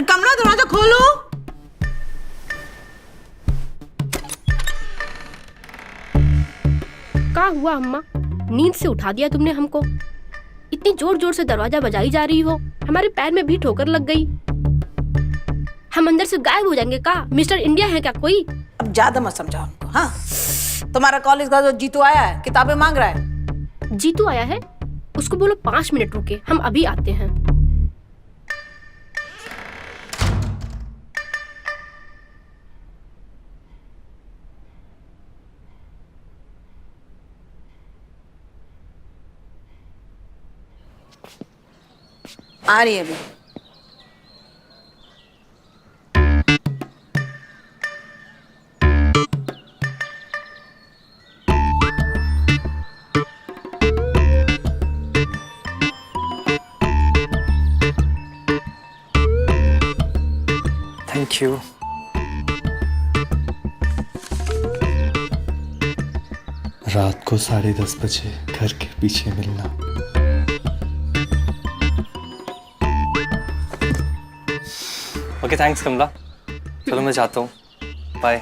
अरे कमला दरवाजा खोलो। क्या हुआ अम्मा, नींद से उठा दिया तुमने हमको? इतनी जोर जोर से दरवाजा बजाई जा रही हो, हमारे पैर में भी ठोकर लग गई। हम अंदर से गायब हो जाएंगे का? मिस्टर इंडिया है क्या कोई? अब ज्यादा मत समझाओ उनको। हाँ, तुम्हारा कॉलेज का जो जीतू आया है, किताबें मांग रहा है। जीतू आया है? उसको बोलो 5 मिनट रुके, हम अभी आते हैं। आ रही है अभी। Thank you. रात को 10:30 बजे घर के पीछे मिलना। ओके थैंक्स कमला, चलो मैं जाता हूँ। Bye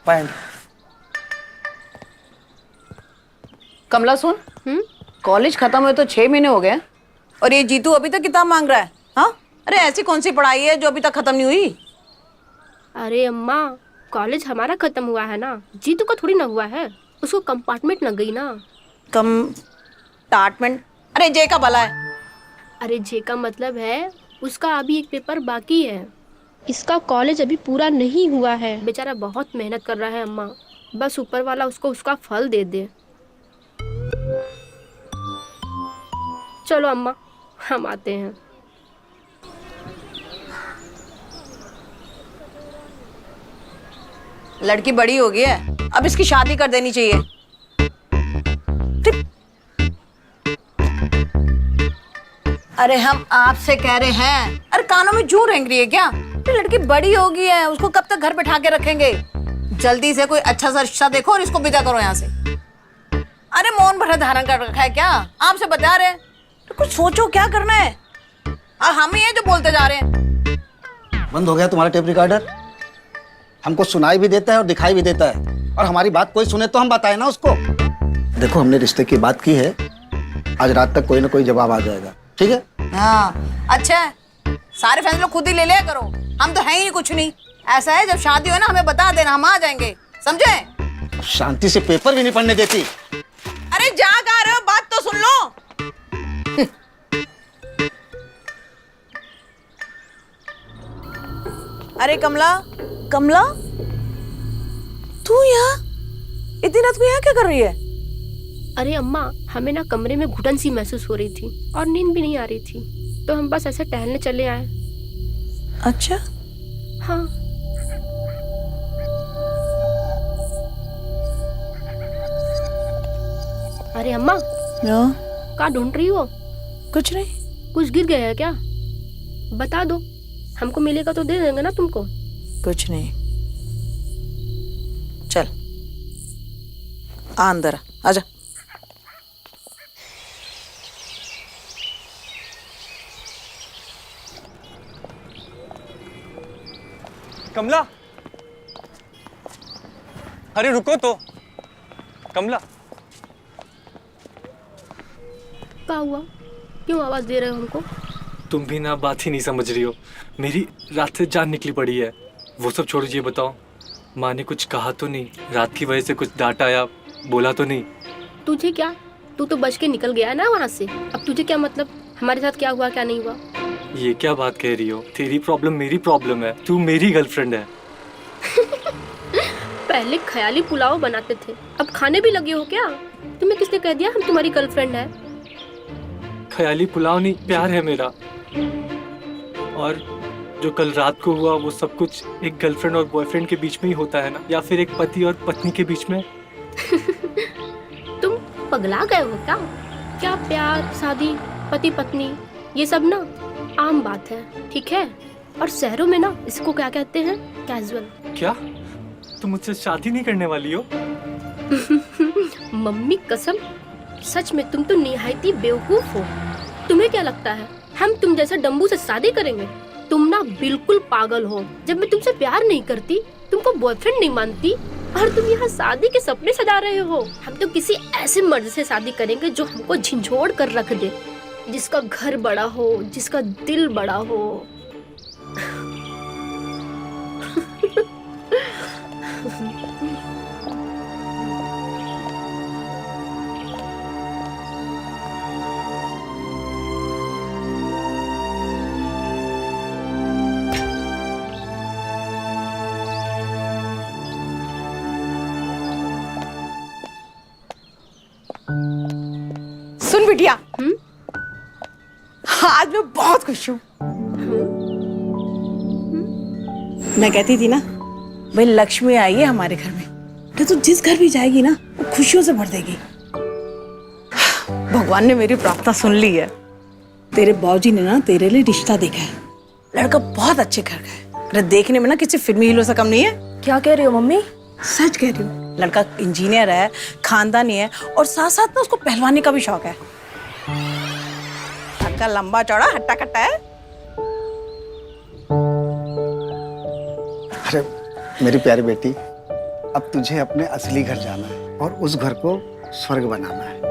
bye. कमला सुन, कॉलेज खत्म हुए तो 6 महीने हो गए और ये जीतू अभी तक किताब मांग रहा है। हाँ, अरे ऐसी कौन सी पढ़ाई है जो अभी तक खत्म नहीं हुई? अरे अम्मा, कॉलेज हमारा खत्म हुआ है ना, जीतू का थोड़ी ना हुआ है। उसको कंपार्टमेंट लग गई ना। कंपार्टमेंट? अरे जे का भला है। अरे जे का मतलब है उसका अभी एक पेपर बाकी है। इसका कॉलेज अभी पूरा नहीं हुआ है। बेचारा बहुत मेहनत कर रहा है अम्मा, बस ऊपर वाला उसको उसका फल दे दे। चलो अम्मा, हम आते हैं। लड़की बड़ी हो गई है, अब इसकी शादी कर देनी चाहिए। अरे हम आपसे कह रहे हैं, अरे कानों में जूं रेंग रही है क्या? तो लड़की बड़ी हो गई है, उसको कब तक घर बैठा के रखेंगे? जल्दी से कोई अच्छा सा रिश्ता देखो और इसको विदा करो यहाँ से। अरे मौन भरा धारण कर रखा है क्या? आपसे बता रहे हैं तो कुछ सोचो, क्या करना है? और हम ही हैं जो बोलते जा रहे हैं। बंद हो गया तुम्हारा टेप रिकॉर्डर? हमको सुनाई भी देता है और दिखाई भी देता है, और हमारी बात कोई सुने तो हम बताएं ना उसको। देखो, हमने रिश्ते की बात की है, आज रात तक कोई ना कोई जवाब आ जाएगा, ठीक है? हाँ, अच्छा है, सारे फैसले खुद ही ले लिया करो, हम तो हैं ही कुछ नहीं। ऐसा है, जब शादी हो ना हमें बता देना, हम आ जाएंगे, समझे? शांति से पेपर भी नहीं पढ़ने देती। अरे जा गा रहे हो, बात तो सुन लो। अरे कमला, कमला, तू यहाँ इतनी रात को यहाँ क्या कर रही है? अरे अम्मा, हमें ना कमरे में घुटन सी महसूस हो रही थी और नींद भी नहीं आ रही थी, तो हम बस ऐसे टहलने चले आए। अच्छा। हाँ। अरे अम्मा, क्या ढूंढ रही हो? कुछ नहीं। कुछ गिर गया है क्या? बता दो, हमको मिलेगा तो दे देंगे ना तुमको। कुछ नहीं, चल आ अंदर, आजा। कमला, अरे रुको तो। कमला, क्या हुआ? क्यों आवाज दे रहे हो हमको? तुम भी ना बात ही नहीं समझ रही हो। मेरी रात से जान निकली पड़ी है। वो सब छोड़ो, ये बताओ, माँ ने कुछ कहा तो नहीं? रात की वजह से कुछ डांटा या बोला तो नहीं? तुझे क्या, तू तो बच के निकल गया है ना वहाँ से। अब तुझे क्या मतलब हमारे साथ क्या हुआ क्या नहीं हुआ? ये क्या बात कह रही हो? तेरी प्रॉब्लम मेरी प्रॉब्लम है, तू मेरी गर्लफ्रेंड है। पहले ख्याली पुलाव बनाते थे, अब खाने भी लगे हो क्या? तुम्हें किसने कह दिया हम तुम्हारी गर्लफ्रेंड है? ख्याली पुलाव नहीं, प्यार है मेरा। और जो कल रात को हुआ वो सब कुछ एक गर्लफ्रेंड और बॉयफ्रेंड के बीच में ही होता है ना, या फिर एक पति और पत्नी के बीच में। तुम पगला गए हो क्या? क्या प्यार, शादी, पति पत्नी, ये सब ना आम बात है, ठीक है? और शहरों में ना इसको क्या कहते हैं? कैजुअल। क्या तुम मुझसे शादी नहीं करने वाली हो? मम्मी कसम, सच में तुम तो निहायती बेवकूफ हो। तुम्हें क्या लगता है हम तुम जैसा डम्बू से शादी करेंगे? तुम ना बिल्कुल पागल हो। जब मैं तुमसे प्यार नहीं करती, तुमको बॉयफ्रेंड नहीं मानती, और तुम यहाँ शादी के सपने सजा रहे हो। हम तो किसी ऐसे मर्द से शादी करेंगे जो हमको झिंझोड़ कर रख दे, जिसका घर बड़ा हो, जिसका दिल बड़ा हो। सुन बिटिया, आज मैं बहुत खुश हूँ। मैं कहती थी ना, भाई लक्ष्मी आई है हमारे घर में, तो तू जिस घर भी जाएगी ना, वो खुशियों से भर देगी। भगवान ने मेरी प्रार्थना सुन ली है। तेरे बाबूजी ने ना तेरे लिए रिश्ता देखा है। लड़का बहुत अच्छे घर का है। अरे देखने में ना किसी फिल्मी हीरो से कम नहीं है। क्या कह रही हो मम्मी? सच कह रही हूँ। लड़का इंजीनियर है, खानदानी है, और साथ साथ ना उसको पहलवानी का भी शौक है। लड़का लंबा चौड़ा हट्टा कट्टा है। अरे मेरी प्यारी बेटी, अब तुझे अपने असली घर जाना है और उस घर को स्वर्ग बनाना है।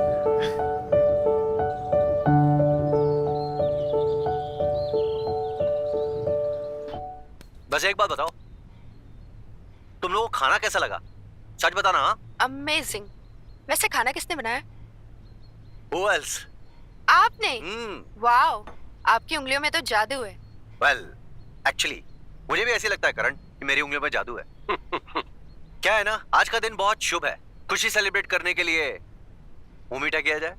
बस एक बात बताओ, तुम लोगों को खाना कैसा लगा? सच बताना। हाँ, अमेजिंग। वैसे खाना किसने बनाया? Who else? आपने? वाओ, आपकी उंगलियों में तो जादू है। Well, actually, मुझे भी ऐसे लगता है करण कि मेरी उंगलियों में जादू है। क्या है ना, आज का दिन बहुत शुभ है। खुशी सेलिब्रेट करने के लिए मुंह मीठा किया जाए।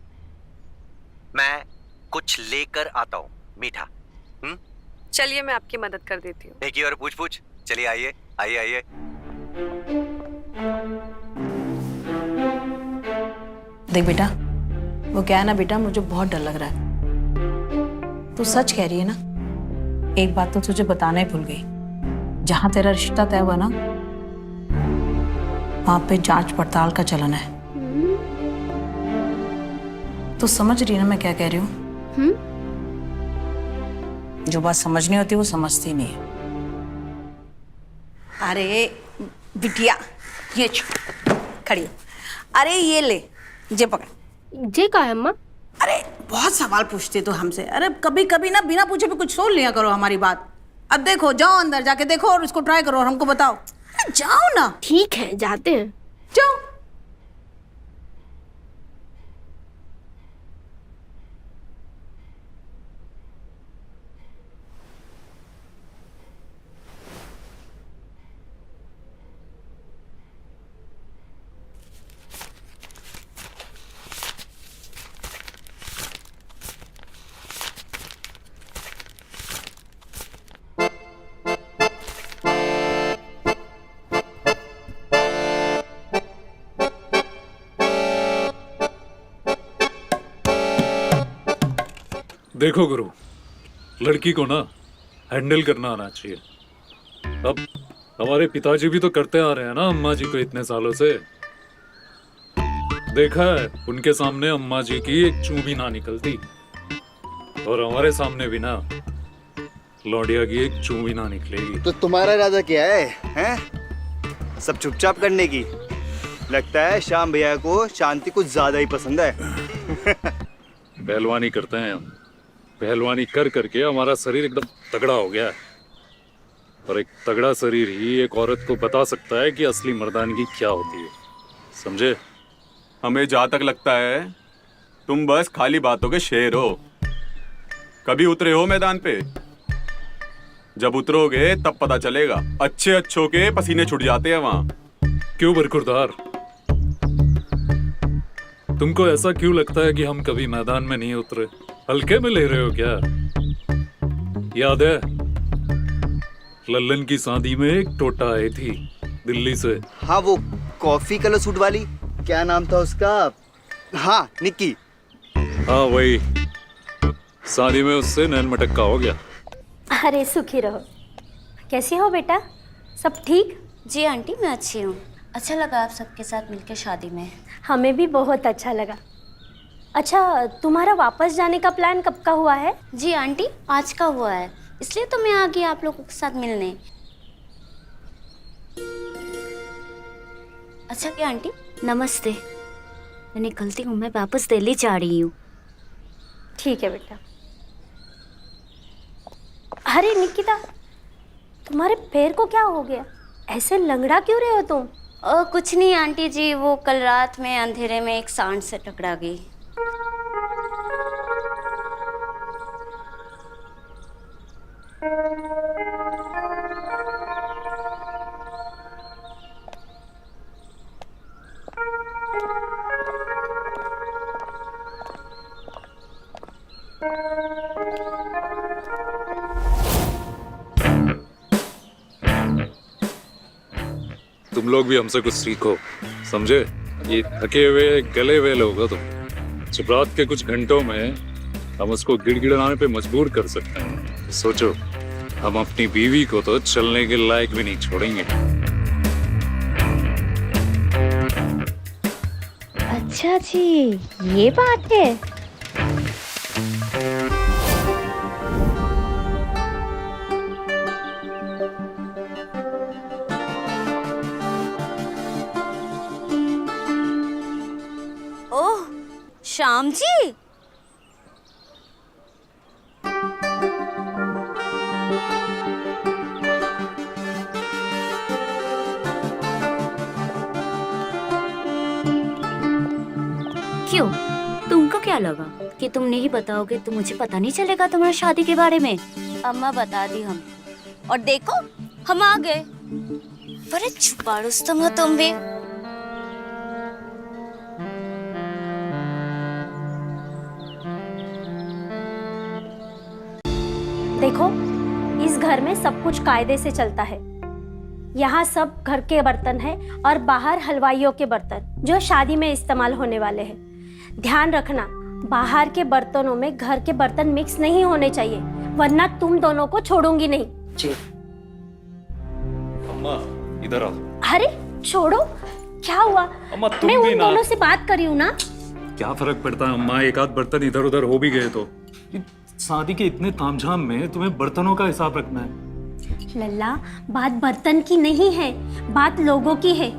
मैं कुछ लेकर आता हूँ मीठा। चलिए मैं आपकी मदद कर देती हूँ। देखिए और पूछ पूछ। चलिए आइए आइए आइए। देख बेटा, वो क्या है ना बेटा, मुझे बहुत डर लग रहा है। तू सच कह रही है ना? एक बात तो तुझे बताना ही भूल गई। जहां तेरा रिश्ता तय हुआ ना, वहां पे जांच पड़ताल का चलन है। तू समझ रही है ना मैं क्या कह रही हूँ? जो बात समझनी होती है वो समझती नहीं है। अरे बिटिया, ये खड़ी हो। अरे ये ले, जे पकड़। जे का है अम्मा? अरे बहुत सवाल पूछते तो हमसे। अरे कभी कभी ना बिना पूछे भी कुछ सोच लिया करो हमारी बात। अब देखो, जाओ अंदर जाके देखो और इसको ट्राई करो और हमको बताओ। अरे जाओ ना। ठीक है, जाते हैं। जाओ। देखो गुरु, लड़की को ना हैंडल करना आना चाहिए। अब हमारे पिताजी भी तो करते आ रहे हैं ना अम्मा जी को इतने सालों से। देखा है उनके सामने अम्मा जी की एक चूं भी ना निकलती, और हमारे सामने भी ना लौंडिया की एक चूं भी ना निकलेगी। तो तुम्हारा इरादा क्या है? हैं? सब चुपचाप करने की? लगता है श्याम भैया को शांति कुछ ज्यादा ही पसंद है। पहलवानी करते हैं हम। पहलवानी कर करके हमारा शरीर एकदम तगड़ा हो गया है, और एक तगड़ा शरीर ही एक औरत को बता सकता है कि असली मर्दानगी क्या होती है। समझे? हमें जहाँ तक लगता है तुम बस खाली बातों के शेर हो। कभी उतरे हो मैदान पे? जब उतरोगे तब पता चलेगा। अच्छे अच्छों के पसीने छूट जाते हैं वहाँ। क्यों बरखुरदार, तुमको ऐसा क्यों लगता है कि हम कभी मैदान में नहीं उतरे? हल्के में ले रहे हो क्या? याद है लल्लन की शादी में एक टोटा आई थी दिल्ली से। हाँ, वो कॉफी कलर सूट वाली, क्या नाम था उसका? हाँ, निक्की। हाँ वही, शादी में उससे नैन मटक्का हो गया। अरे सुखी रहो। कैसी हो बेटा? सब ठीक? जी आंटी, मैं अच्छी हूँ। अच्छा लगा आप सबके साथ मिलकर शादी में। हमें भी बहुत अच्छा लगा। अच्छा, तुम्हारा वापस जाने का प्लान कब का हुआ है? जी आंटी, आज का हुआ है, इसलिए तो मैं आ गई आप लोगों के साथ मिलने। अच्छा क्या आंटी, नमस्ते। मैंने गलती हूँ, मैं वापस दिल्ली जा रही हूँ। ठीक है बेटा। अरे निकिता, तुम्हारे पैर को क्या हो गया? ऐसे लंगड़ा क्यों रहे हो तुम? कुछ नहीं आंटी जी, वो कल रात में अंधेरे में एक सांड से टकरा गई। तुम लोग भी हमसे कुछ सीखो, समझे? ये थके हुए गले हुए लोग हो तुम। जब रात के कुछ घंटों में हम उसको गिड़गिड़ाने पे मजबूर कर सकते हैं, सोचो हम अपनी बीवी को तो चलने के लायक भी नहीं छोड़ेंगे। अच्छा जी, ये बात है। ओह, श्याम जी। क्यों, तुमको क्या लगा कि तुम नहीं बताओगे तो मुझे पता नहीं चलेगा तुम्हारी शादी के बारे में? अम्मा बता दी हम, और देखो हम आ गए। बड़े छुपा रुस्तम हो तुम भी। देखो, इस घर में सब कुछ कायदे से चलता है। यहाँ सब घर के बर्तन हैं और बाहर हलवाइयों के बर्तन जो शादी में इस्तेमाल होने वाले हैं। ध्यान रखना, बाहर के बर्तनों में घर के बर्तन मिक्स नहीं होने चाहिए, वरना तुम दोनों को छोड़ूंगी नहीं। जी। अम्मा इधर आओ। अरे छोड़ो, क्या हुआ? अम्मा तुम मैं भी उन ना। दोनों से बात करी हूँ ना। क्या फर्क पड़ता है अम्मा, एक आध बर्तन इधर उधर हो भी गए तो। शादी के इतने तामझाम में तुम्हें बर्तनों का हिसाब रखना है। लल्ला, बात बर्तन की नहीं है, बात लोगों की है।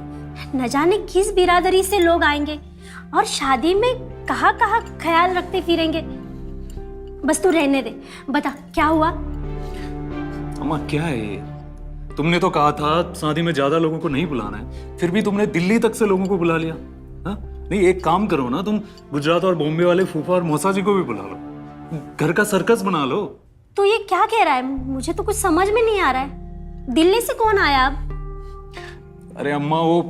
न जाने किस बिरादरी से लोग आएंगे और शादी में कहाँ कहाँ ख्याल रखते फिरेंगे। बस तू रहने दे, बता क्या हुआ? अम्मा क्या है ये? तुमने तो कहा था शादी में ज्यादा लोगों को नहीं बुलाना है, फिर भी तुमने दिल्ली तक से लोगों को बुला लिया। हा? नहीं, एक काम करो ना, तुम गुजरात और बॉम्बे वाले फूफा और मौसा जी को भी बुला लो, घर का सर्कस बना लो। तो ये क्या कह रहा है? मुझे तो कुछ समझ में नहीं आ रहा है। दिल्ली से कौन आया अब? अरे अम्मा, वो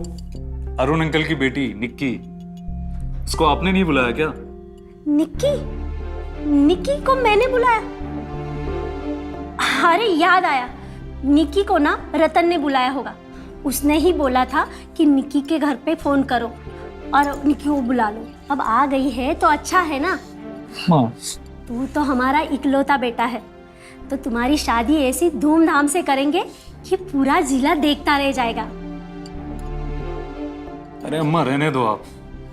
अरुण अंकल की बेटी निक्की, उसको आपने नहीं बुलाया क्या? निक्की? निक्की को मैंने बुलाया? अरे याद आया, निक्की को ना रतन ने बुलाया होगा। उसने ही बोला था कि निक्की के घर पे फोन करो और निक्की को बुला लो। अब आ गई है तो अच्छा है ना। हाँ। तू तो हमारा इकलौता बेटा है, तो तुम्हारी शादी ऐसी धूमधाम से करेंगे कि पूरा जिला देखता रह जाएगा। अरे अम्मा रहने दो, आप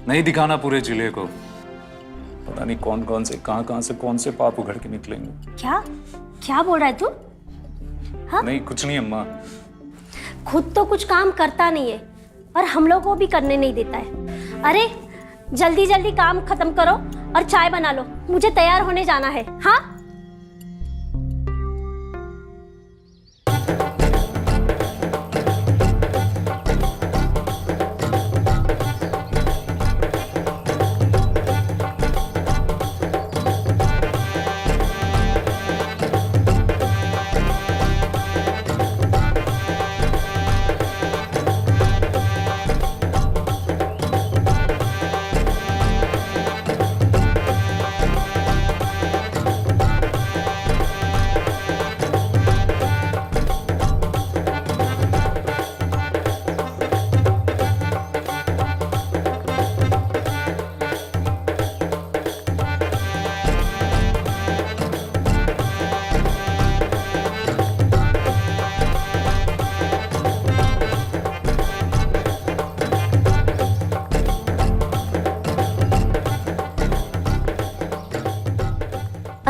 नहीं दिखाना पूरे जिले को। पता नहीं कौन कौन से कहां से कौन से पाप उघड़ के निकलेंगे। क्या क्या बोल रहा है तू? हाँ? नहीं कुछ नहीं अम्मा। खुद तो कुछ काम करता नहीं है और हम लोग को भी करने नहीं देता है। अरे जल्दी जल्दी काम खत्म करो और चाय बना लो, मुझे तैयार होने जाना है। हाँ?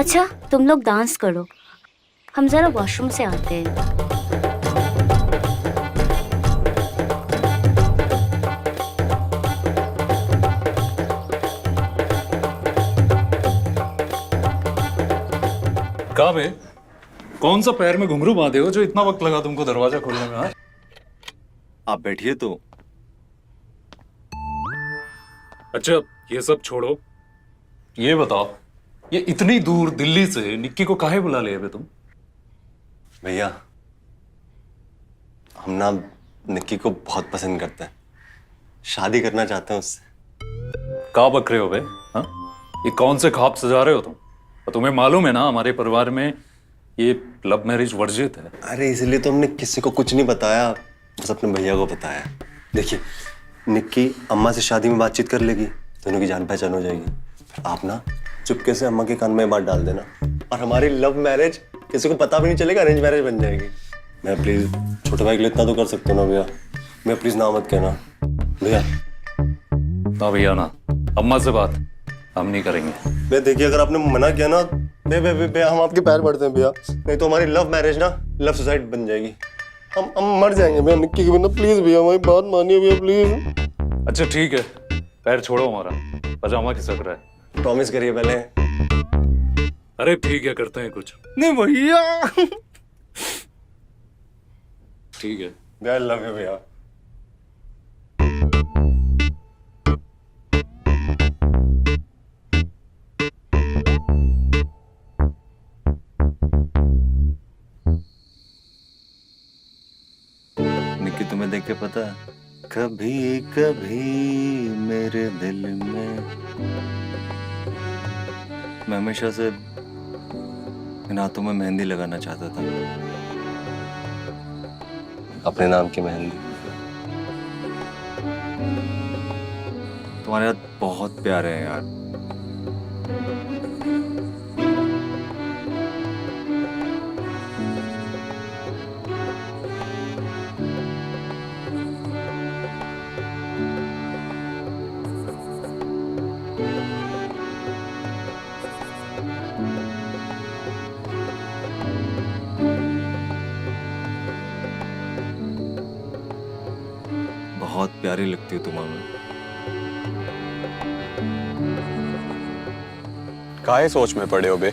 अच्छा तुम लोग डांस करो, हम जरा वॉशरूम से आते हैं। कहाँ बे? कौन सा पैर में घुंघरू बांधे हो जो इतना वक्त लगा तुमको दरवाजा खोलने में? हाँ? आप बैठिए तो। अच्छा ये सब छोड़ो, ये बताओ ये इतनी दूर दिल्ली से निक्की को काहे बुला ले तुम? भैया हम ना निक्की को बहुत पसंद करते हैं, शादी करना चाहते हैं उससे। का बक रहे हो बे? हाँ? ये कौन से ख्वाब सजा रहे हो तुम? और तुम्हें मालूम है ना हमारे परिवार में ये लव मैरिज वर्जित है। अरे इसलिए तो हमने किसी को कुछ नहीं बताया, बस अपने भैया को बताया। देखिए निक्की अम्मा से शादी में बातचीत कर लेगी, दोनों की जान पहचान हो जाएगी। आप ना चुपके से अम्मा के कान में बात डाल देना और हमारी लव मैरिज किसी को पता भी नहीं चलेगा, अरेंज मैरिज बन जाएगी। मैं प्लीज छोटे भाई के लिए इतना तो कर सकता हूँ ना भैया, मैं प्लीज ना मत कहना भैया। ना भैया ना, अम्मा से बात हम नहीं करेंगे। भैया देखिए अगर आपने मना किया ना भैया हम आपके पैर पड़ते हैं भैया, नहीं तो हमारी लव मैरिज ना लव सुसाइड बन जाएगी, हम मर जाएंगे भैया निक्की के बिना। प्लीज भैया हमारी बात मानिए भैया प्लीज। अच्छा ठीक है, पैर छोड़ो हमारा, पजामा खिसक रहा है। प्रॉमिस करिए पहले। अरे ठीक है करते हैं कुछ। नहीं भैया। ठीक है भैया लव यू भैया। निक्की तुम्हें देख के पता है, कभी कभी मेरे दिल में मैं हमेशा से इन हाथों में मेहंदी लगाना चाहता था, अपने नाम की मेहंदी। तुम्हारे हाथ बहुत प्यारे हैं यार। बहुत प्यारी लगती हो तुम हमें। काहे सोच में पड़े हो बे?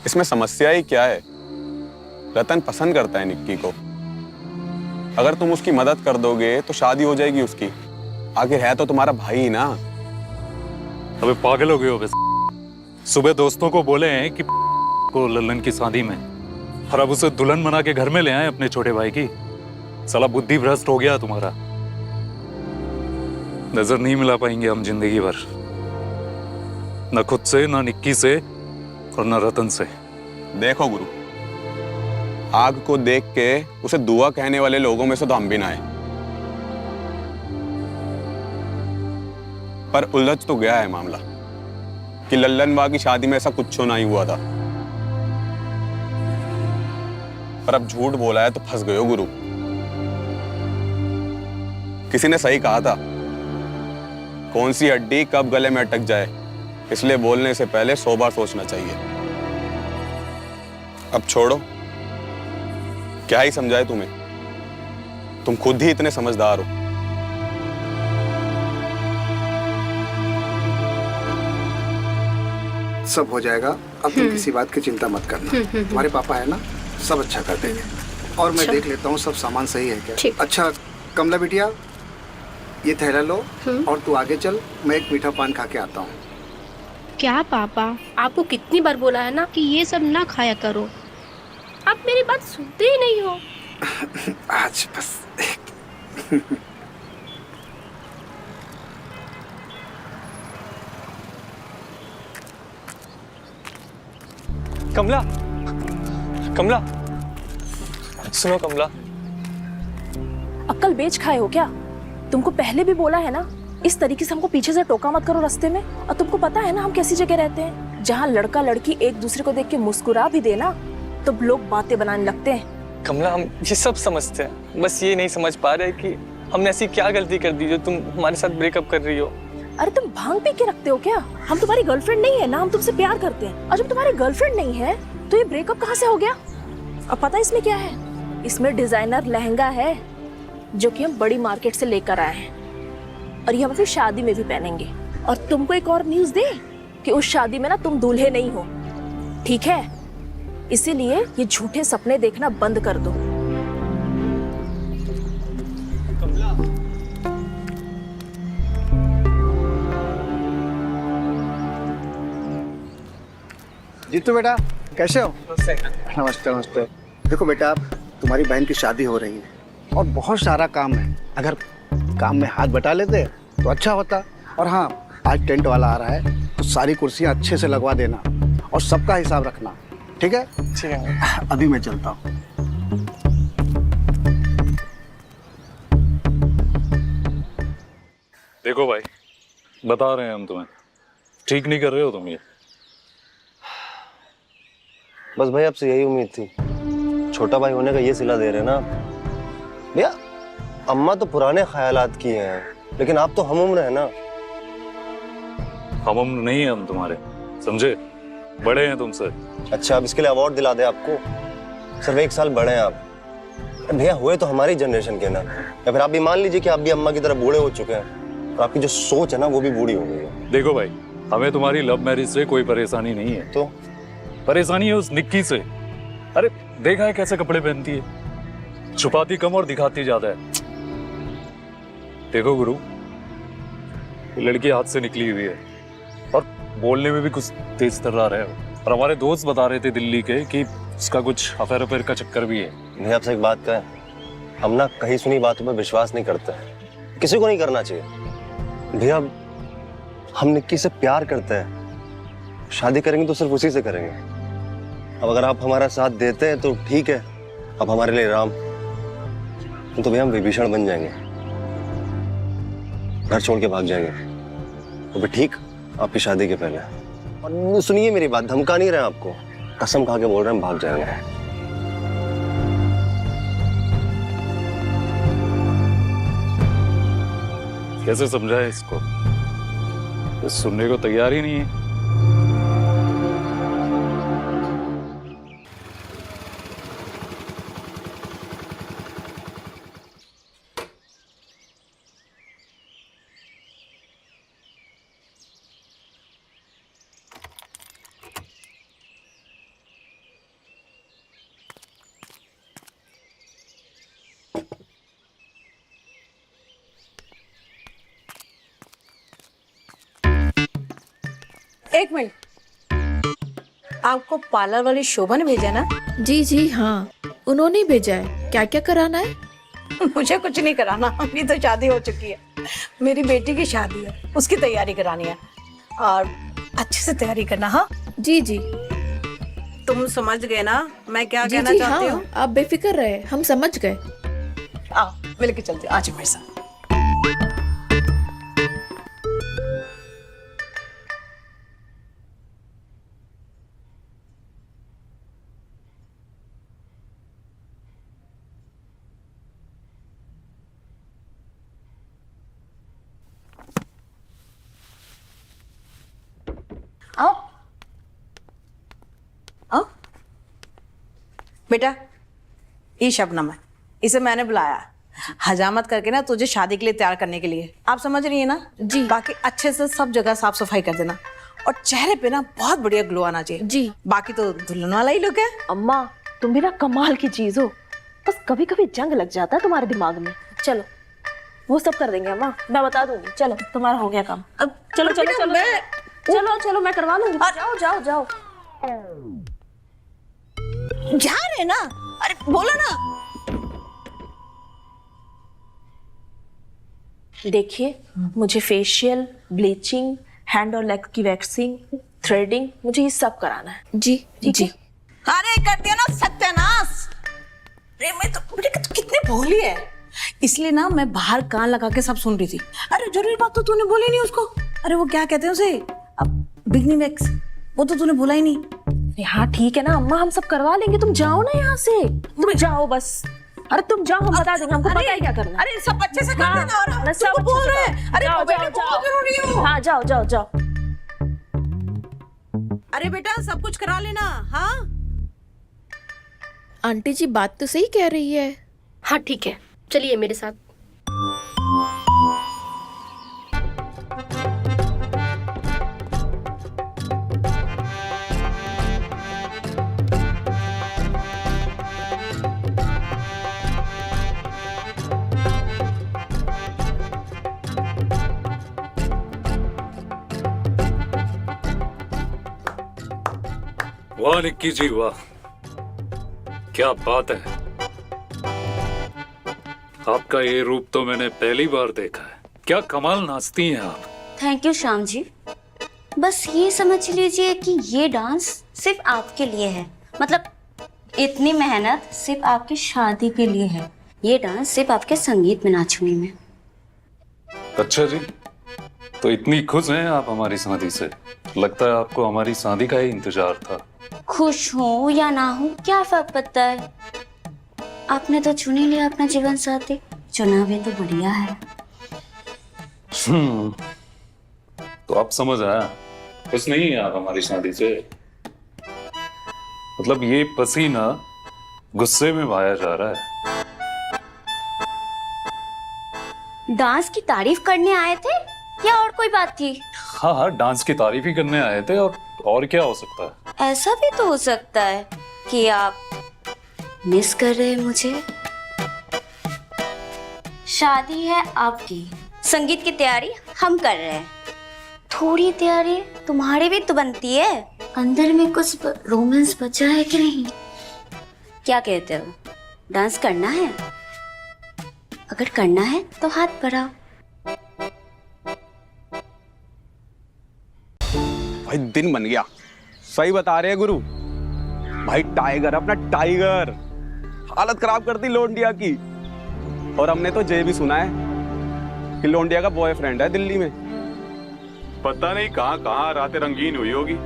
इसमें समस्या ही क्या है? रतन पसंद करता है निक्की को, अगर तुम उसकी मदद कर दोगे तो शादी हो जाएगी उसकी। आखिर है तो तुम्हारा भाई ही ना। अबे पागल हो गए हो बे? सुबह दोस्तों को बोले हैं कि को लल्लन की शादी में, और अब उसे दुल्हन बना के घर में ले आए अपने छोटे भाई की। साला बुद्धि भ्रष्ट हो गया तुम्हारा। नजर नहीं मिला पाएंगे हम जिंदगी भर, न खुद से, न निक्की से, और न रतन से। देखो गुरु, आग को देख के उसे दुआ कहने वाले लोगों में से तो हम भी ना आए, पर उलझ तो गया है मामला कि लल्लन बा की शादी में ऐसा कुछ नहीं हुआ था। पर अब झूठ बोला है तो फंस गए हो गुरु। किसी ने सही कहा था, कौन सी हड्डी कब गले में अटक जाए, इसलिए बोलने से पहले 100 बार सोचना चाहिए। अब छोड़ो, क्या ही समझाए तुम्हें, तुम खुद ही इतने समझदार हो। सब हो जाएगा, अब तुम किसी बात की चिंता मत करना। तुम्हारे पापा है ना, सब अच्छा कर देंगे। और मैं देख लेता हूँ सब सामान सही है क्या। अच्छा कमला बिटिया, ये थैला लो और तू आगे चल, मैं एक मीठा पान खा के आता हूँ। क्या पापा, आपको कितनी बार बोला है ना कि ये सब ना खाया करो, आप मेरी बात सुनते ही नहीं हो। आज बस कमला, कमला, सुनो कमला। अक्ल बेच खाए हो क्या? तुमको पहले भी बोला है ना, इस तरीके से हमको पीछे से टोका मत करो रास्ते में। और तुमको पता है ना हम कैसी जगह रहते हैं, जहाँ लड़का लड़की एक दूसरे को देख के मुस्कुरा भी देना तो लोग बातें बनाने लगते हैं। कमला हम ये सब समझते हैं, बस ये नहीं समझ पा रहे कि हमने ऐसी क्या गलती कर दी जो तुम हमारे साथ ब्रेकअप कर रही हो। अरे तुम भांग पी के रखते हो क्या? हम तुम्हारी गर्लफ्रेंड नहीं है ना, हम तुमसे प्यार करते हैं। और जब तुम्हारी गर्लफ्रेंड नहीं है तो ये ब्रेकअप कहाँ से हो गया? अब पता है इसमें क्या है? इसमें डिजाइनर लहंगा है जो कि हम बड़ी मार्केट से लेकर आए हैं और ये हम अपनी शादी में भी पहनेंगे। और तुमको एक और न्यूज दे कि उस शादी में ना तुम दूल्हे नहीं हो, ठीक है? इसीलिए ये झूठे सपने देखना बंद कर दो। जीतू बेटा, कैसे हो? नमस्ते नमस्ते। देखो बेटा, तुम्हारी बहन की शादी हो रही है और बहुत सारा काम है। अगर काम में हाथ बटा लेते तो अच्छा होता। और हाँ, आज टेंट वाला आ रहा है तो सारी कुर्सियाँ अच्छे से लगवा देना और सबका हिसाब रखना, ठीक है? ठीक है। अभी मैं चलता हूँ। देखो भाई, बता रहे हैं हम तुम्हें, ठीक नहीं कर रहे हो तुम ये। बस भाई आपसे यही उम्मीद थी, छोटा भाई होने का ये सिला दे रहे हैं ना भैया। अम्मा तो पुराने ख्यालात की हैं, लेकिन आप तो हम उम्र है ना। हम उम्र नहीं है हम तुम्हारे, समझे? बड़े हैं तुमसे। अच्छा, अब इसके लिए अवार्ड दिला दे आपको? सिर्फ 1 साल बड़े हैं आप। भैया हुए तो हमारी जनरेशन के ना, या फिर आप भी मान लीजिए कि आप भी अम्मा की तरह बूढ़े हो चुके हैं और आपकी जो सोच है ना वो भी बूढ़ी हो गई है। देखो भाई, हमें तुम्हारी लव मैरिज से कोई परेशानी नहीं है। तो परेशानी है उस निक्की से। अरे देखा है कैसे कपड़े पहनती है, छुपाती कम और दिखाती ज्यादा है। देखो गुरु, ये लड़की हाथ से निकली हुई है और बोलने में भी कुछ तेज तर्रार है। और हमारे दोस्त बता रहे थे दिल्ली के कि उसका कुछ अफेयर का चक्कर भी है। भैया आपसे एक बात कहें, हम ना कहीं सुनी बातों पर विश्वास नहीं करते, किसी को नहीं करना चाहिए। भैया हम निक्की से प्यार करते हैं, शादी करेंगे तो सिर्फ उसी से करेंगे। अब अगर आप हमारा साथ देते हैं तो ठीक है, अब हमारे लिए राम, तो भैया हम विभीषण बन जाएंगे, घर छोड़ के भाग जाएंगे। तो भी ठीक आपकी शादी के पहले। और सुनिए मेरी बात, धमका नहीं रहे आपको, कसम खा के बोल रहे हैं हम भाग जाएंगे। कैसे समझाए इसको? ये सुनने को तैयार ही नहीं है। एक मिनट, आपको पार्लर वाली शोभा ने भेजा ना? जी जी हाँ, उन्होंने ही भेजा है। क्या क्या कराना है? मुझे कुछ नहीं कराना, अभी तो शादी हो चुकी है। मेरी बेटी की शादी है, उसकी तैयारी करानी है और अच्छे से तैयारी करना। हाँ जी जी। तुम समझ गए ना मैं क्या जी कहना जी चाहती हाँ, हूँ? आप बेफिक्र रहे, हम समझ गए। आओ मिलके चलते, आज मेरे साथ। आओ आओ बेटा, ये शबनम है, इसे मैंने बुलाया हजामत करके ना तुझे शादी के लिए तैयार करने के लिए। आप समझ रही है ना? जी। बाकी अच्छे से सब जगह साफ सफाई कर देना और चेहरे पे ना बहुत बढ़िया ग्लो आना चाहिए। जी। बाकी तो दुल्हन वाला ही लुक है। अम्मा तुम भी ना कमाल की चीज हो, बस कभी कभी जंग लग जाता है तुम्हारे दिमाग में। चलो वो सब कर देंगे अम्मा, मैं बता दूंगी। चलो तुम्हारा हो गया काम, अब चलो चलो चलो चलो चलो मैं करवा लूंगी। जाओ जाओ जाओ। जा रहे ना? अरे बोलो ना। देखिए मुझे फेशियल, ब्लीचिंग, हैंड और लेग की वैक्सिंग, थ्रेडिंग, मुझे ये सब कराना है। जी ठीक है। अरे कर दिया ना सत्यानाश। अरे मैं तो बेटे तू कितनी भोली है, इसलिए ना मैं बाहर कान लगा के सब सुन रही थी। अरे जरूरी बात तो तूने बोली नहीं उसको। अरे वो क्या कहते हैं उसे, अब बिगनी वैक्स, वो तो तूने बोला ही नहीं। हाँ ठीक है ना अम्मा, हम सब करवा लेंगे, तुम जाओ ना यहाँ से, तुम जाओ बस। अरे तुम जाओ, हम बता देंगे, हमको पता है क्या करना। अरे सब अच्छे से कर हाँ, देना और हम मैं सब तुमको बोल अच्छे से रहे हैं। अरे जाओ, बेटा जाओ, बहुत जरूरी हो। हाँ जाओ जाओ जाओ। अरे बेटा सब कुछ करा लेना। हाँ आंटी जी बात तो सही कह रही है। हाँ ठीक है, चलिए मेरे साथ। वाह निक्की जी वाह, क्या बात है। आपका ये रूप तो मैंने पहली बार देखा है। क्या कमाल नाचती हैं आप। Thank you Shyam ji. बस ये समझ लीजिए कि ये डांस सिर्फ आपके लिए है, मतलब इतनी मेहनत सिर्फ आपकी शादी के लिए है। ये डांस सिर्फ आपके संगीत में नाचूंगी मैं। अच्छा जी, तो इतनी खुश हैं आप हमारी शादी से? लगता है आपको हमारी शादी का ही इंतजार था। खुश हूँ या ना हूँ क्या फर्क पड़ता है, आपने तो चुन ही लिया अपना जीवन साथी। चुना भी तो बढ़िया है। तो आप समझ आया, खुश नहीं है आप हमारी शादी से? मतलब ये पसीना गुस्से में बहाया जा रहा है। डांस की तारीफ करने आए थे या और कोई बात थी? हाँ हाँ, डांस की तारीफ ही करने आए थे, और क्या हो सकता है। ऐसा भी तो हो सकता है कि आप मिस कर रहे हैं मुझे। शादी है आपकी, संगीत की तैयारी हम कर रहे हैं, थोड़ी तैयारी तुम्हारी भी तो बनती है। अंदर में कुछ रोमांस बचा है कि नहीं? क्या कहते हो, डांस करना है? अगर करना है तो हाथ बढ़ाओ। भाई दिन बन गया, सही बता रहे हैं गुरु भाई। टाइगर अपना टाइगर, हालत खराब कर दी लोंडिया की। और हमने तो ये भी सुना है कि लोंडिया का बॉयफ्रेंड है दिल्ली में। पता नहीं कहां कहां रातें रंगीन हुई होगी।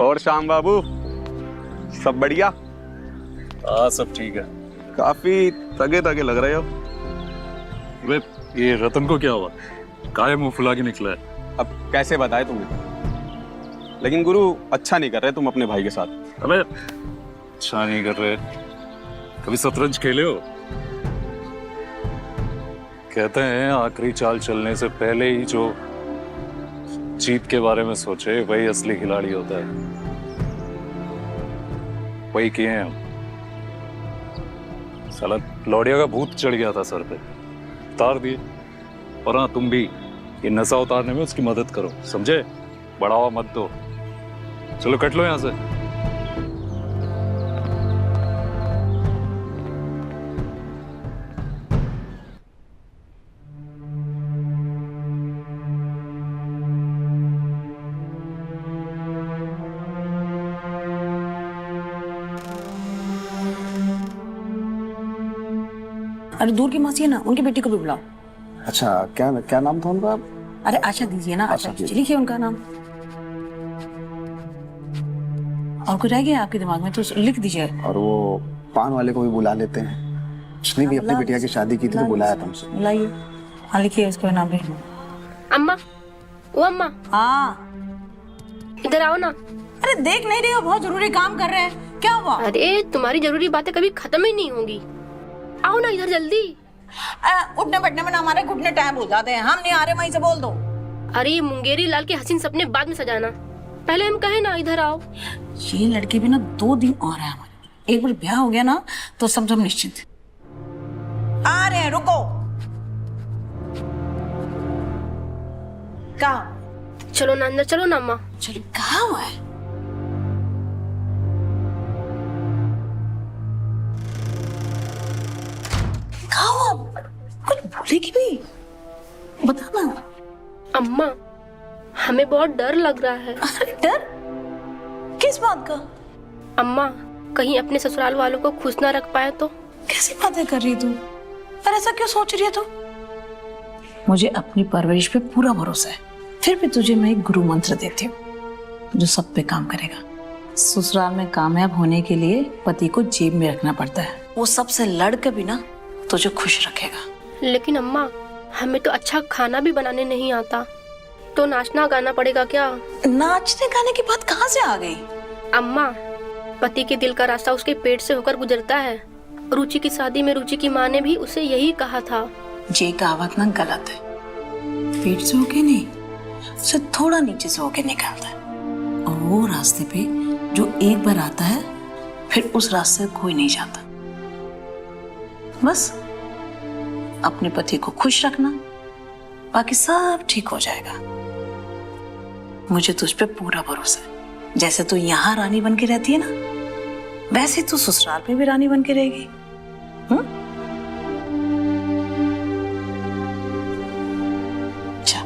और श्याम बाबू सब बढ़िया? हाँ सब ठीक है। काफी थके थके लग रहे हो। वे ये रतन को क्या हुआ, काहे मुंह फुला के निकला है? अब कैसे बताए तुम्हें, लेकिन गुरु अच्छा नहीं कर रहे तुम अपने भाई के साथ। अबे अच्छा नहीं कर रहे, कभी शतरंज खेले हो? कहते हैं आखिरी चाल चलने से पहले ही जो जीत के बारे में सोचे वही असली खिलाड़ी होता है। वही किए हैं हम। साला लौड़िया का भूत चढ़ गया था सर पे, उतार दिए। और हाँ, तुम भी ये नशा उतारने में उसकी मदद करो, समझे? बढ़ावा मत दो। चलो कट लो यहां से। अरे दूर की मासी है ना, उनकी बेटी को भी बुलाओ। अच्छा, क्या क्या नाम था उनका? अरे आशा दीजिए ना, आशा लिखिए उनका नाम। और कुछ रह गया आपके दिमाग में तो लिख दीजिए। और वो पान वाले को भी बुला लेते हैं, उसने भी अपनी बिटिया की शादी की थी तो बुलाया था हमसे। बुलाइए। हाँ लिखिए उसका नाम भी। अम्मा, ओ अम्मा। हाँ इधर आओ ना। अरे देख नहीं रही हो, बहुत जरूरी काम कर रहे हैं। क्या हुआ? अरे तुम्हारी जरूरी बातें कभी खत्म ही नहीं होंगी। आओ ना इधर जल्दी। उठने बैठने में ना हमारे घुटने टाइम हो जाते हैं, हम नहीं आ रहे, वहीं से बोल दो। अरे ये मुंगेरी लाल के हसीन सपने बाद में सजाना, पहले हम कहे ना इधर आओ। ये लड़के भी ना 2 दिन और है हमारे, एक बार ब्याह हो गया ना तो सब निश्चित। आ रहे हैं, रुको। कहा? चलो ना अंदर, चलो ना अम्मा। चलो, कहा हुआ है? कुछ बोलेगी भी, बता ना। अम्मा हमें बहुत डर लग रहा है। डर? किस बात का? अम्मा कहीं अपने ससुराल वालों को खुश ना रख पाए तो। कैसी बातें कर रही तू? पर ऐसा क्यों सोच रही है तू? मुझे अपनी परवरिश पे पूरा भरोसा है, फिर भी तुझे मैं एक गुरु मंत्र देती हूँ जो सब पे काम करेगा। ससुराल में कामयाब होने के लिए पति को जेब में रखना पड़ता है, वो सबसे लड़ के भी ना तुझे खुश रखेगा। लेकिन अम्मा, हमें तो अच्छा खाना भी बनाने नहीं आता, तो नाचना गाना पड़ेगा क्या? नाचने गाने की बात कहाँ से आ गई? अम्मा, पति के दिल का रास्ता उसके पेट से होकर गुजरता है। रुचि की शादी में रुचि की माँ ने भी उसे यही कहा था। ये कहावत ना गलत है, पेट से होके नहीं, उसे थोड़ा नीचे से होके निकलता है, और वो रास्ते पे जो एक बार आता है फिर उस रास्ते से कोई नहीं जाता। बस अपने पति को खुश रखना, बाकी सब ठीक हो जाएगा। मुझे तुझ पे पूरा भरोसा है। जैसे तू यहाँ रानी बन के रहती है ना, वैसे तू ससुराल में भी रानी बन के रहेगी। अच्छा,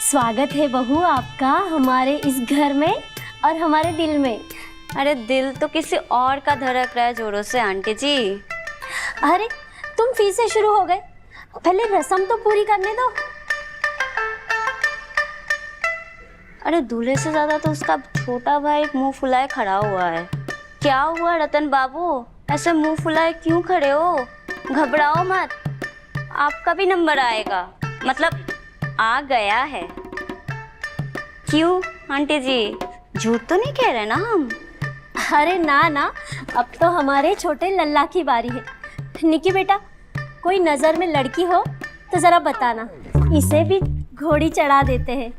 स्वागत है बहू आपका हमारे इस घर में और हमारे दिल में। अरे दिल तो किसी और का धड़क रहा है जोरों से आंटी जी। अरे तुम फिर से शुरू हो गए, पहले रस्म तो पूरी करने दो। अरे दूल्हे से ज्यादा तो उसका छोटा भाई मुंह फुलाए खड़ा हुआ है। क्या हुआ रतन बाबू, ऐसे मुंह फुलाए क्यों खड़े हो? घबराओ मत, आपका भी नंबर आएगा, मतलब आ गया है। क्यों आंटी जी, झूठ तो नहीं कह रहे ना हम? अरे ना ना, अब तो हमारे छोटे लल्ला की बारी है। निकी बेटा, कोई नजर में लड़की हो तो जरा बताना, इसे भी घोड़ी चढ़ा देते हैं।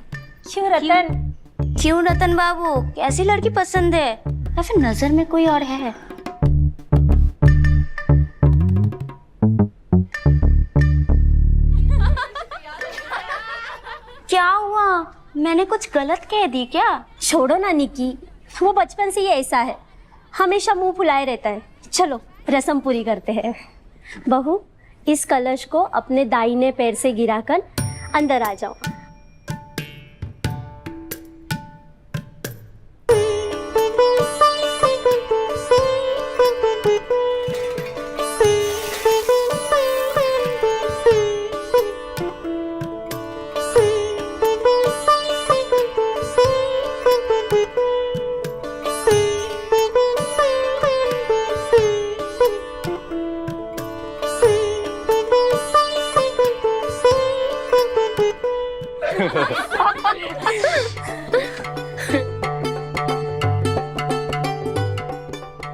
क्यों रतन? क्यों रतन बाबू, कैसी लड़की पसंद है या फिर नजर में कोई और है? क्या हुआ, मैंने कुछ गलत कह दी क्या? छोड़ो ना निकी, वो बचपन से ही ऐसा है, हमेशा मुंह फुलाए रहता है। चलो रस्म पूरी करते हैं। बहू, इस कलश को अपने दाहिने पैर से गिराकर अंदर आ जाओ।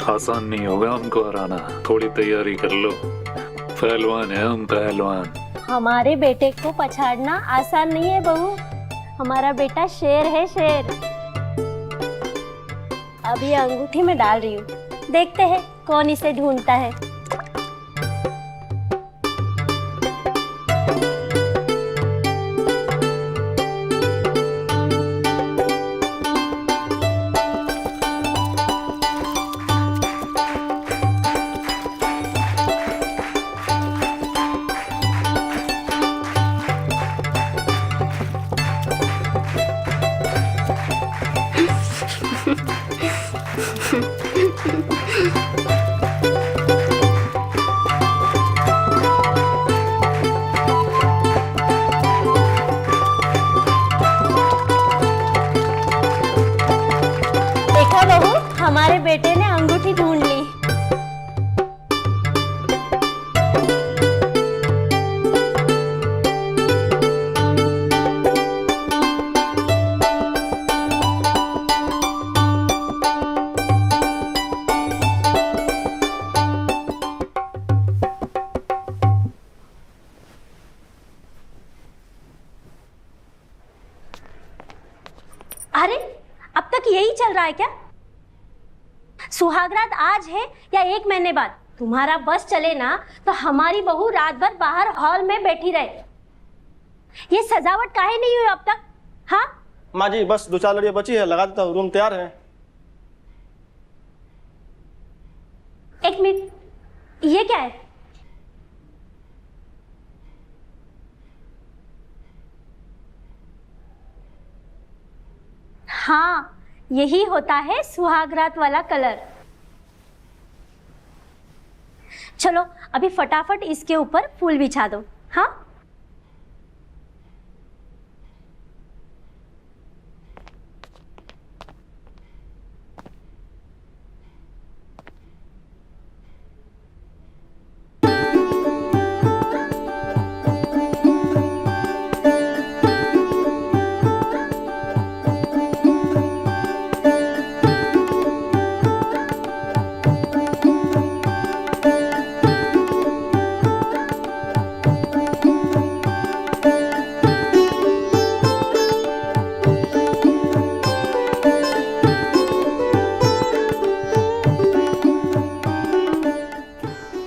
आसान नहीं होगा हमको हराना, थोड़ी तैयारी कर लो। पहलवान है हम, पहलवान। हमारे बेटे को पछाड़ना आसान नहीं है बहू, हमारा बेटा शेर है, शेर। अभी अंगूठी में डाल रही हूँ, देखते हैं कौन इसे ढूंढता है। हमारे बेटे ने अंगूठी ढूंढ ली। अरे अब तक यही चल रहा है क्या? सुहागरात आज है या 1 महीने बाद? तुम्हारा बस चले ना तो हमारी बहू रात भर बाहर हॉल में बैठी रहे। ये सजावट काहे नहीं हुई अब तक? हाँ माँ जी, बस 2-4 लड़ियाँ बची है, लगा देता हूँ, रूम तैयार है। 1 मिनट, ये क्या है? हाँ, यही होता है सुहागरात वाला कलर। चलो अभी फटाफट इसके ऊपर फूल बिछा दो। हाँ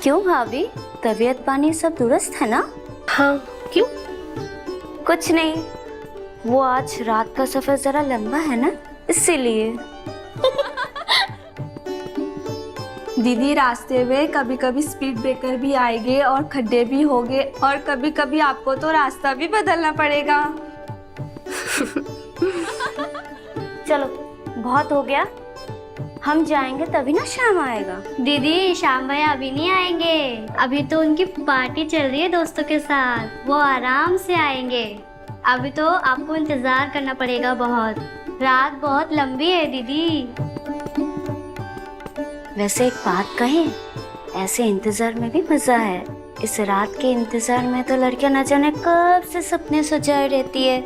क्यों भाभी, तबीयत पानी सब दुरुस्त है ना? हाँ, क्यों? कुछ नहीं, वो आज रात का सफर जरा लंबा है ना, इसीलिए। दीदी, रास्ते में कभी कभी स्पीड ब्रेकर भी आएंगे और खड्डे भी होंगे और कभी कभी आपको तो रास्ता भी बदलना पड़ेगा। चलो बहुत हो गया, हम जाएंगे तभी ना शाम आएगा। दीदी, शाम भैया अभी नहीं आएंगे, अभी तो उनकी पार्टी चल रही है दोस्तों के साथ, वो आराम से आएंगे। अभी तो आपको इंतजार करना पड़ेगा बहुत, रात बहुत लंबी है दीदी। वैसे एक बात कहें, ऐसे इंतजार में भी मजा है। इस रात के इंतजार में तो लड़कियां न जाने कब से सपने सजाए रहती है,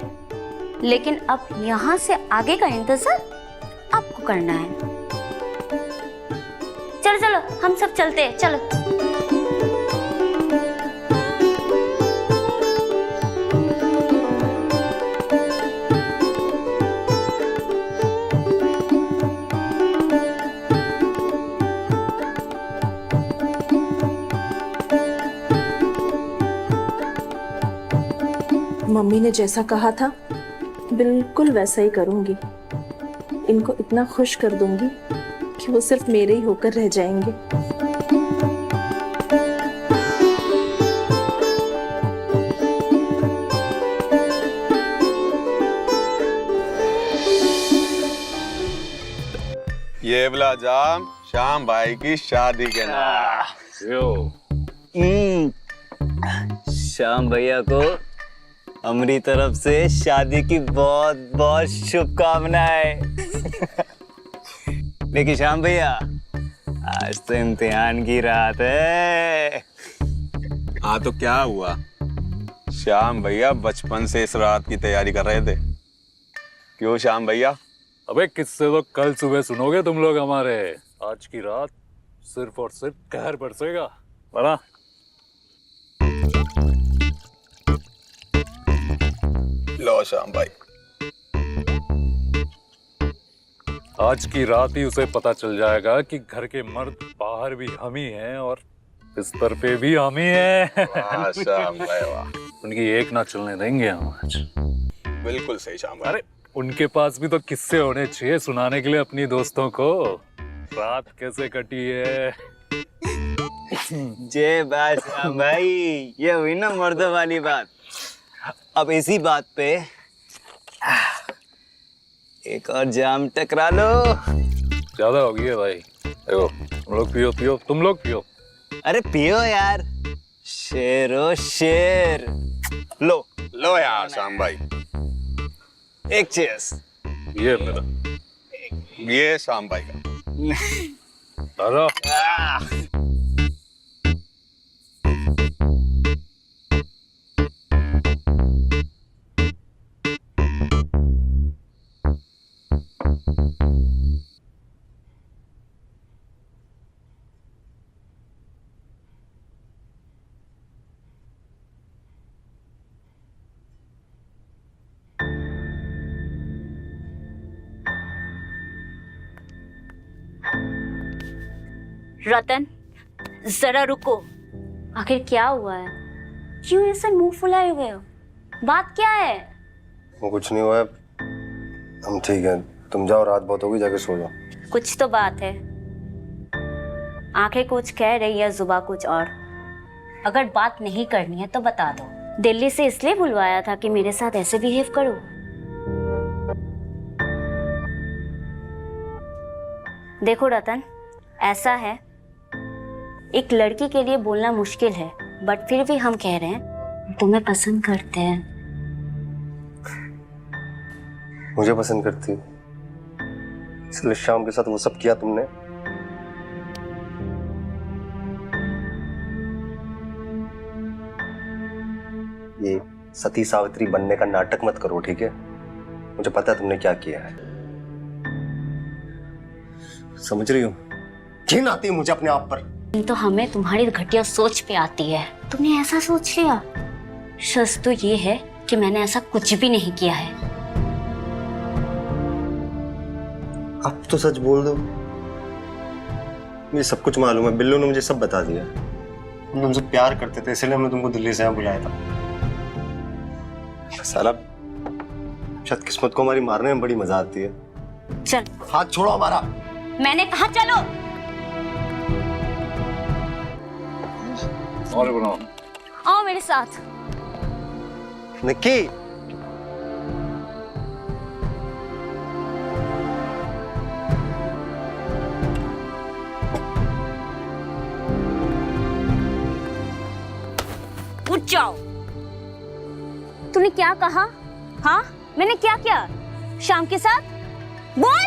लेकिन अब यहाँ से आगे का इंतजार आपको करना है। चलो चलो, हम सब चलते हैं, चलो। मम्मी ने जैसा कहा था बिल्कुल वैसा ही करूंगी। इनको इतना खुश कर दूंगी कि वो सिर्फ मेरे ही होकर रह जाएंगे। ये वाला जाम श्याम भाई की शादी के नाम। श्याम भैया को हमारी तरफ से शादी की बहुत बहुत शुभकामनाएं। लेकिन श्याम भैया, आज तो इम्तिहान की रात है। हाँ तो क्या हुआ, श्याम भैया बचपन से इस रात की तैयारी कर रहे थे। क्यों श्याम भैया? अबे किससे तो कल सुबह सुनोगे तुम लोग हमारे। आज की रात सिर्फ और सिर्फ कहर बरसेगा, बना। लो श्याम भाई, आज की रात ही उसे पता चल जाएगा कि घर के मर्द बाहर भी हम ही हैं और बिस्तर पे भी हम ही हैं। वाह श्याम भाई वाह। उनकी एक ना चलने देंगे हम आज। बिल्कुल सही श्याम भाई। अरे उनके पास भी तो किस्से होने चाहिए सुनाने के लिए अपनी दोस्तों को। रात कैसे कटी है। जय बात श्याम भाई, ये हुई ना मर्दों वाली बात। अब इसी बात पे एक और जाम टकरा लो। ज्यादा हो गई है भाई। देखो तुम लोग पियो पियो, तुम लोग पियो। अरे पियो यार, शेरो शेर। लो लो यार श्याम भाई, एक चीज। ये मेरा, ये श्याम भाई का। अरे रतन, जरा रुको। आखिर क्या हुआ है? क्यों ऐसे मुंह फुलाए हुए हो? बात क्या है? वो कुछ नहीं हुआ है, हम ठीक हैं। तुम जाओ, रात बहुत होगी, जाके सो जाओ। कुछ तो बात है। आंखें कुछ कह रही है, जुबान कुछ और। अगर बात नहीं करनी है तो बता दो। दिल्ली से इसलिए बुलवाया था कि मेरे साथ ऐसे बिहेव करो? देखो रतन, ऐसा है, एक लड़की के लिए बोलना मुश्किल है, बट फिर भी हम कह रहे हैं तुम्हें पसंद करते हैं। मुझे पसंद करती हो, इसलिए शाम के साथ वो सब किया तुमने? ये सती सावित्री बनने का नाटक मत करो, ठीक है? मुझे पता है तुमने क्या किया है। समझ रही हो? घिन आती है मुझे अपने आप पर। तो हमें तुम्हारी घटिया सोच पे आती है। तुमने ऐसा सोच लिया? सच तो ये है कि मैंने ऐसा कुछ भी नहीं किया है। अब तो सच बोल दो। मुझे सब कुछ मालूम है, बिल्लू ने मुझे सब बता दिया। हम तुमसे प्यार करते थे, इसलिए हमने तुमको दिल्ली से यहाँ बुलाया था। साला, शायद किस्मत को हमारी मारने में बड़ी मजा आती है। चल, हाथ छोड़ो हमारा। मैंने कहा चलो। और बनाओ। आओ मेरे साथ। निक्की, उठ जाओ। तूने क्या कहा? हाँ, मैंने क्या किया? शाम के साथ बोल।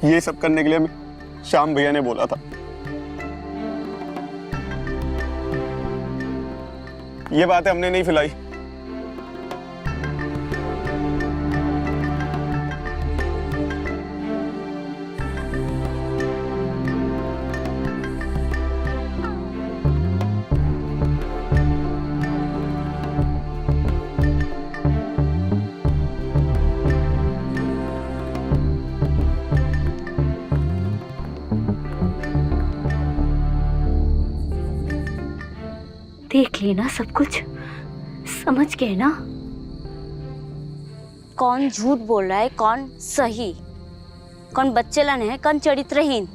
ये सब करने के लिए हमें श्याम भैया ने बोला था। ये बातें हमने नहीं फैलाई। देख लेना, सब कुछ समझ गए ना? कौन झूठ बोल रहा है, कौन सही, कौन बच्चेलन है, कौन चरित्रहीन।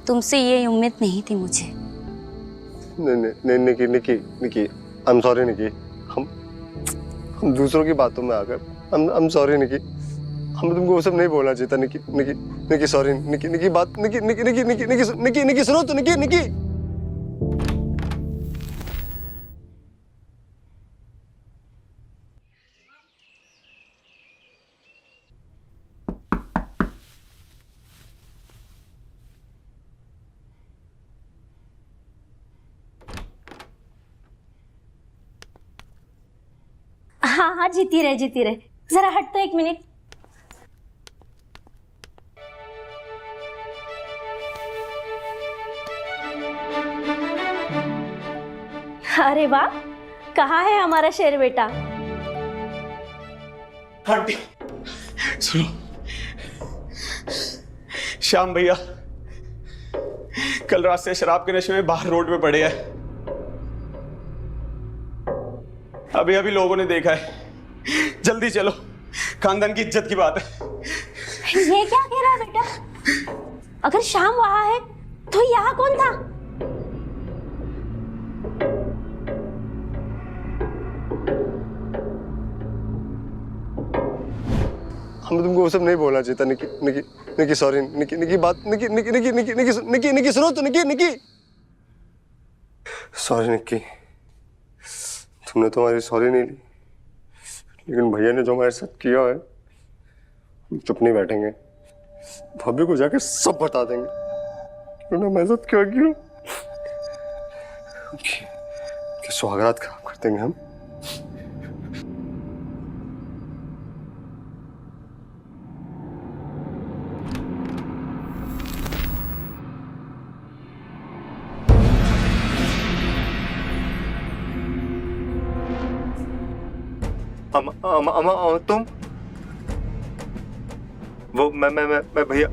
तुमसे ये उम्मीद नहीं थी मुझे। नहीं निकी निकी निकी, आई एम सॉरी निकी। हम दूसरों की बातों में आकर आई एम सॉरी निकी। हमें तुमको वो सब नहीं बोलना चाहिए था निकी निकी निकी। सॉरी निकी निकी। बात निकी निकी निकी निकी निकी निकी सुनो तो निकी निकी। हाँ हाँ, जीती रहे जीती रहे। जरा हट तो, 1 मिनट। अरे वाह, कहाँ है हमारा शेर बेटा? आंटी सुनो, श्याम भैया कल रात से शराब के नशे में बाहर रोड पे पड़े हैं। अभी अभी लोगों ने देखा है। जल्दी चलो, खानदान की इज्जत की बात है। ये क्या कह रहा है बेटा? अगर शाम वहां है तो यहाँ कौन था? हमें तुमको वो सब नहीं बोलना चाहिए था निकी निकी निकी। सॉरी निकी निकी। बात निकी निकी निकी निकी निकी निकी निकी सुनो तो निकी निकी। सॉरी निकी, तुमने तो हमारी सॉरी नहीं ली, लेकिन भैया ने जो हमारे साथ किया है चुप नहीं बैठेंगे, भाभी को जाके सब बता देंगे कि उन्होंने मेरे साथ क्या किया। कि सुहागरात खराब कर देंगे हम। तुम वो मैं भैया